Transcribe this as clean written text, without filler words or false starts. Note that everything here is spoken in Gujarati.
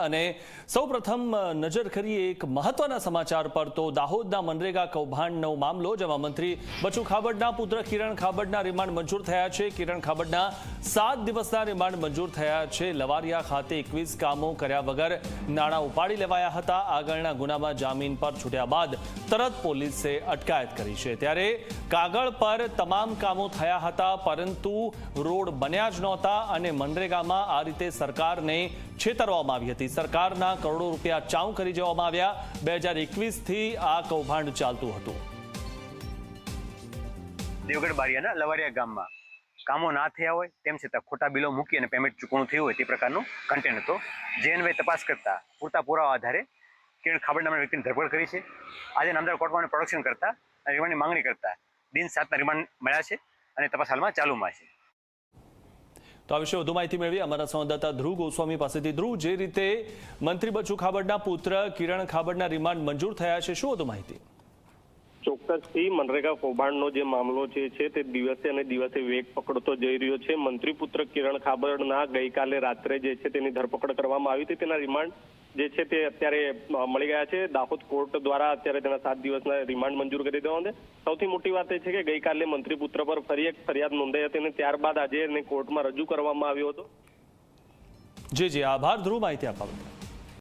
અને સૌપ્રથમ નજર કરીએ એક મહત્વના સમાચાર પર તો દાહોદના મનરેગા કૌભાંડનો મામલો જેમાં મંત્રી બચુ ખાબડના પુત્ર કિરણ ખાબડના રિમાન્ડ મંજૂર થયા છે। કિરણ ખાબડના 7 દિવસના રિમાન્ડ મંજૂર થયા છે। લવારિયા ખાતે 21 કામો કર્યા વગર નાણાં ઉપાડી લેવાયા હતા। આગળના ગુનામાં જામીન પર છૂટ્યા બાદ તરત પોલીસે અટકાયત કરી છે। ત્યારે કાગળ પર તમામ કામો થયા હતા પરંતુ રોડ બન્યા જ નહોતા અને મનરેગામાં આ રીતે સરકારને છેતરવામાં આવી હતી। સરકારના કરોડો રૂપિયા ચાઉ કરી દેવામાં આવ્યા। 2021 થી આ કૌભાંડ ચાલતું હતું। દેવગઢ બારિયાના લવારિયા ગામમાં કામો ના થયા હોય તેમ છતાં ખોટા બિલો મૂકી અને પેમેન્ટ ચૂકવણું થયું હોય તે પ્રકારનું કન્ટેન્ટ હતો। જે અન્વયે તપાસ કરતા પૂરતા પુરાવા આધારે કિરણ ખાબડ નામના વ્યક્તિની ધરપકડ કરી છે। આજે નામદાર કોર્ટમાં પ્રોડક્શન કરતા અને રિમાન્ડની માંગણી કરતા દિન 7ના રિમાન્ડ મળ્યા છે અને તપાસ હાલમાં ચાલુમાં છે। તો આ વિશે વધુ માહિતી મેળવી અમારા સંવાદદાતા ધ્રુવ ગોસ્વામી પાસેથી। ધ્રુવ, જે રીતે મંત્રી બચુ ખાબડના પુત્ર કિરણ ખાબડના રિમાન્ડ મંજૂર થયા છે, શું વધુ માહિતી? ચોક્કસથી મનરેગા કૌભાંડનો જે મામલો છે તે દિવસે અને દિવસે વેગ પકડતો જઈ રહ્યો છે। મંત્રી પુત્ર કિરણ ખાબડના ગઈકાલે રાત્રે જે છે તેની ધરપકડ કરવામાં આવી હતી। તેના રિમાન્ડ જે છે તે અત્યારે મળી ગયા છે। દાહોદ કોર્ટ દ્વારા અત્યારે તેના 7 દિવસના રિમાન્ડ મંજૂર કરી દેવા છે। સૌથી મોટી વાત એ છે કે ગઈકાલે મંત્રી પુત્ર પર ફરી એક ફરિયાદ નોંધાઈ હતી અને ત્યારબાદ આજે એને કોર્ટમાં રજૂ કરવામાં આવ્યો હતો। જી આભાર ધ્રુવ, માહિતી આપવા બદલ।